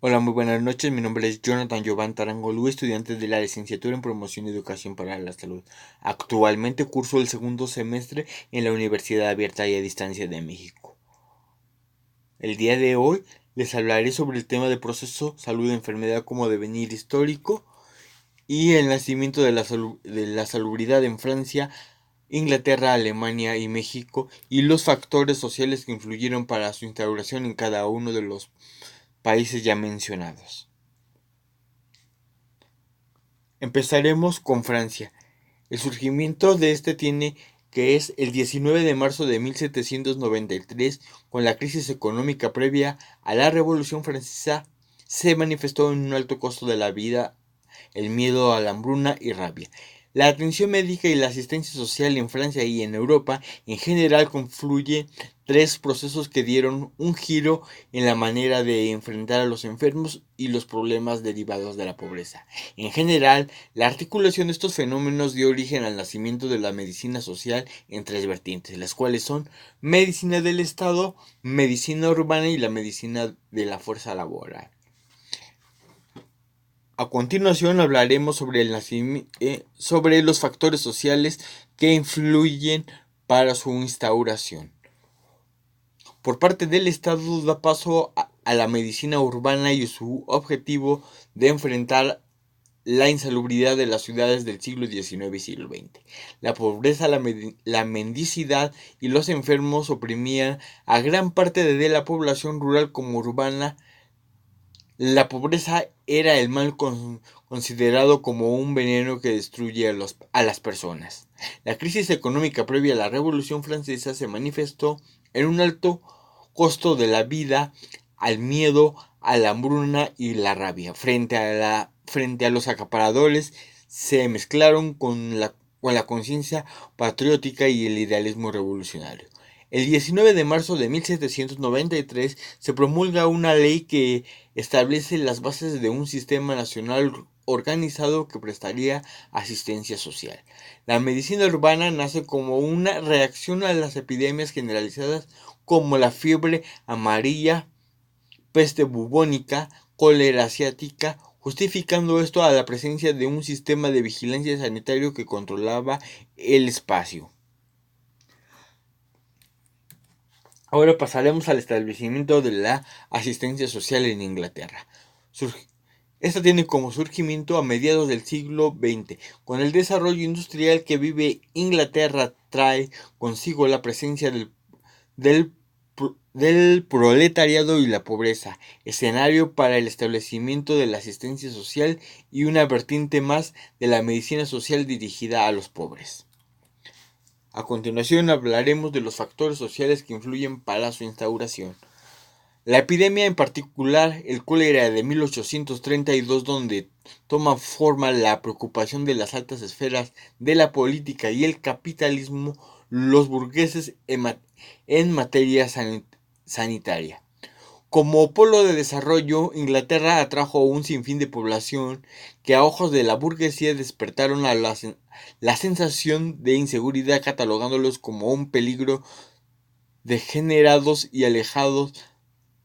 Hola, muy buenas noches. Mi nombre es Jonathan Jovan Tarangolú, estudiante de la licenciatura en Promoción y Educación para la Salud. Actualmente curso el segundo semestre en la Universidad Abierta y a Distancia de México. El día de hoy les hablaré sobre el tema de proceso salud-enfermedad como devenir histórico y el nacimiento de la salubridad en Francia, Inglaterra, Alemania y México y los factores sociales que influyeron para su instauración en cada uno de los países ya mencionados. Empezaremos con Francia. El surgimiento de este tiene que es el 19 de marzo de 1793, con la crisis económica previa a la Revolución Francesa, se manifestó en un alto costo de la vida, el miedo a la hambruna y rabia. La atención médica y la asistencia social en Francia y en Europa en general confluyen tres procesos que dieron un giro en la manera de enfrentar a los enfermos y los problemas derivados de la pobreza. En general, la articulación de estos fenómenos dio origen al nacimiento de la medicina social en tres vertientes, las cuales son medicina del Estado, medicina urbana y la medicina de la fuerza laboral. A continuación hablaremos sobre los factores sociales que influyen para su instauración. Por parte del Estado da paso a la medicina urbana y su objetivo de enfrentar la insalubridad de las ciudades del siglo XIX y siglo XX. La pobreza, la mendicidad y los enfermos oprimían a gran parte de la población rural como urbana. La pobreza era el mal considerado como un veneno que destruye a las personas. La crisis económica previa a la Revolución Francesa se manifestó en un alto costo de la vida, al miedo, a la hambruna y la rabia. Frente a los acaparadores se mezclaron con la conciencia patriótica y el idealismo revolucionario. El 19 de marzo de 1793 se promulga una ley que establece las bases de un sistema nacional organizado que prestaría asistencia social. La medicina urbana nace como una reacción a las epidemias generalizadas como la fiebre amarilla, peste bubónica, cólera asiática, justificando esto a la presencia de un sistema de vigilancia sanitario que controlaba el espacio. Ahora pasaremos al establecimiento de la asistencia social en Inglaterra. Esta tiene como surgimiento a mediados del siglo XX. Con el desarrollo industrial que vive Inglaterra trae consigo la presencia del, del proletariado y la pobreza, escenario para el establecimiento de la asistencia social y una vertiente más de la medicina social dirigida a los pobres. A continuación hablaremos de los factores sociales que influyen para su instauración. La epidemia, en particular el cólera de 1832, donde toma forma la preocupación de las altas esferas de la política y el capitalismo, los burgueses en materia sanitaria. Como polo de desarrollo, Inglaterra atrajo un sinfín de población que a ojos de la burguesía despertaron a la sensación de inseguridad, catalogándolos como un peligro, degenerados y alejados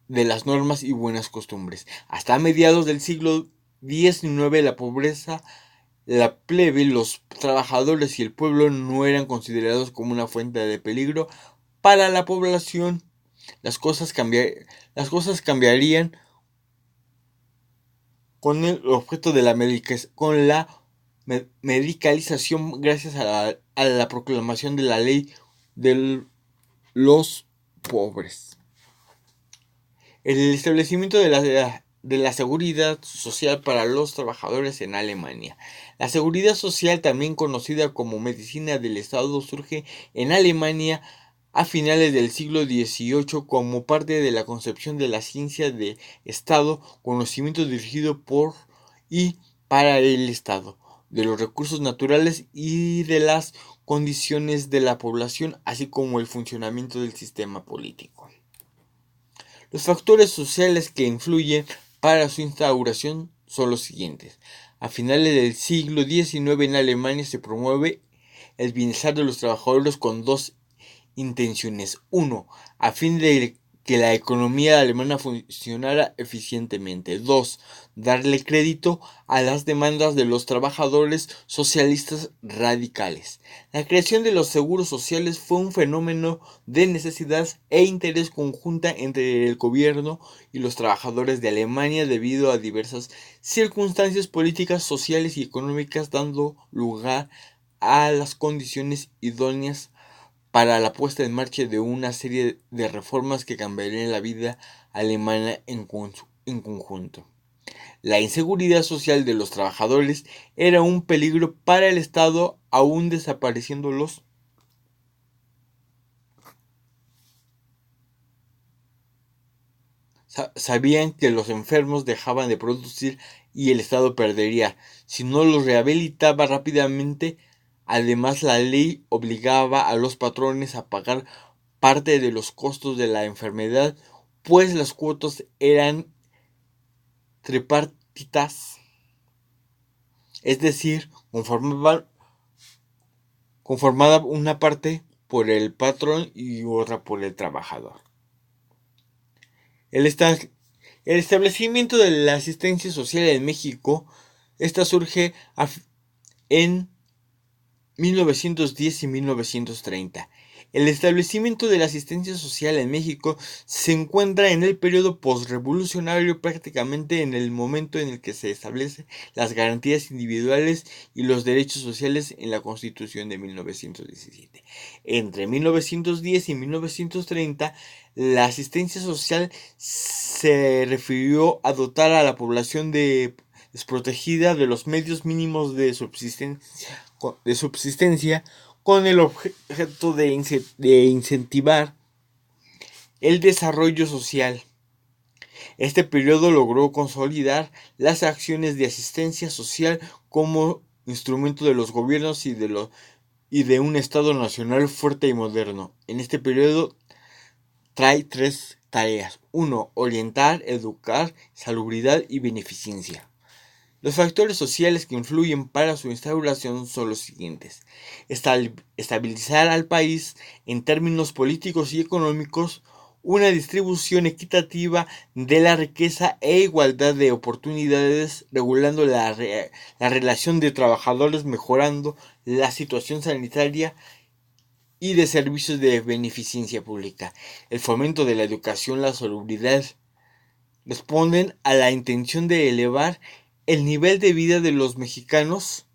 de las normas y buenas costumbres. Hasta mediados del siglo XIX la pobreza, la plebe, los trabajadores y el pueblo no eran considerados como una fuente de peligro para la población. Las cosas, las cosas cambiarían con el objeto de con la medicalización gracias a la proclamación de la ley de los pobres. El establecimiento de la seguridad social para los trabajadores en Alemania. La seguridad social, también conocida como medicina del Estado, surge en Alemania a finales del siglo XVIII como parte de la concepción de la ciencia de Estado, conocimiento dirigido por y para el Estado, de los recursos naturales y de las condiciones de la población, así como el funcionamiento del sistema político. Los factores sociales que influyen para su instauración son los siguientes. A finales del siglo XIX en Alemania se promueve el bienestar de los trabajadores con dos intenciones. Uno, a fin de que la economía alemana funcionara eficientemente. 2. Darle crédito a las demandas de los trabajadores socialistas radicales. La creación de los seguros sociales fue un fenómeno de necesidad e interés conjunta entre el gobierno y los trabajadores de Alemania debido a diversas circunstancias políticas, sociales y económicas, dando lugar a las condiciones idóneas para la puesta en marcha de una serie de reformas que cambiarían la vida alemana en conjunto. La inseguridad social de los trabajadores era un peligro para el Estado, aún desapareciendo los sabían que los enfermos dejaban de producir y el Estado perdería si no los rehabilitaba rápidamente. Además, la ley obligaba a los patrones a pagar parte de los costos de la enfermedad, pues las cuotas eran tripartitas, es decir, conformada una parte por el patrón y otra por el trabajador. El, el establecimiento de la asistencia social en México, esta surge en 1910 y 1930. El establecimiento de la asistencia social en México se encuentra en el periodo postrevolucionario, prácticamente en el momento en el que se establecen las garantías individuales y los derechos sociales en la Constitución de 1917. Entre 1910 y 1930, la asistencia social se refirió a dotar a la población desprotegida de los medios mínimos de subsistencia con el objeto de incentivar el desarrollo social. Este periodo logró consolidar las acciones de asistencia social como instrumento de los gobiernos y de un Estado nacional fuerte y moderno. En este periodo trae 3 tareas. 1. Orientar, educar, salubridad y beneficencia. Los factores sociales que influyen para su instauración son los siguientes: estabilizar al país en términos políticos y económicos, una distribución equitativa de la riqueza e igualdad de oportunidades, regulando la relación de trabajadores, mejorando la situación sanitaria y de servicios de beneficencia pública. El fomento de la educación, la salubridad, responden a la intención de elevar el nivel de vida de los mexicanos.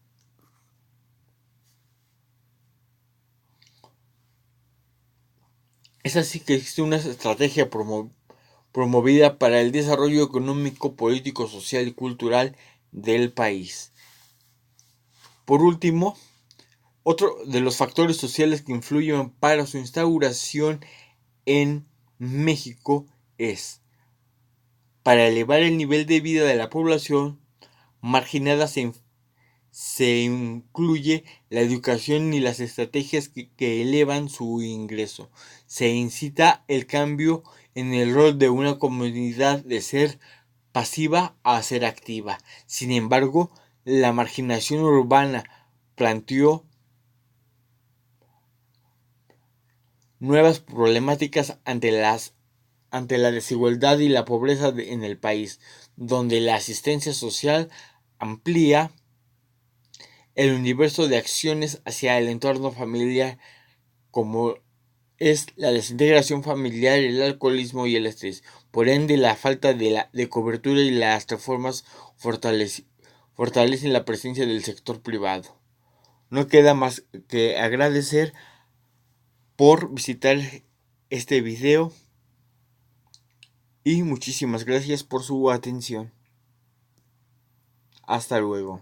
Es así que existe una estrategia promovida para el desarrollo económico, político, social y cultural del país. Por último, otro de los factores sociales que influyen para su instauración en México es para elevar el nivel de vida de la población marginada. Se incluye la educación y las estrategias que elevan su ingreso. Se incita el cambio en el rol de una comunidad de ser pasiva a ser activa. Sin embargo, la marginación urbana planteó nuevas problemáticas ante la desigualdad y la pobreza en el país, donde la asistencia social amplía el universo de acciones hacia el entorno familiar, como es la desintegración familiar, el alcoholismo y el estrés. Por ende, la falta de cobertura y las reformas fortalecen la presencia del sector privado. No queda más que agradecer por visitar este video y muchísimas gracias por su atención. Hasta luego.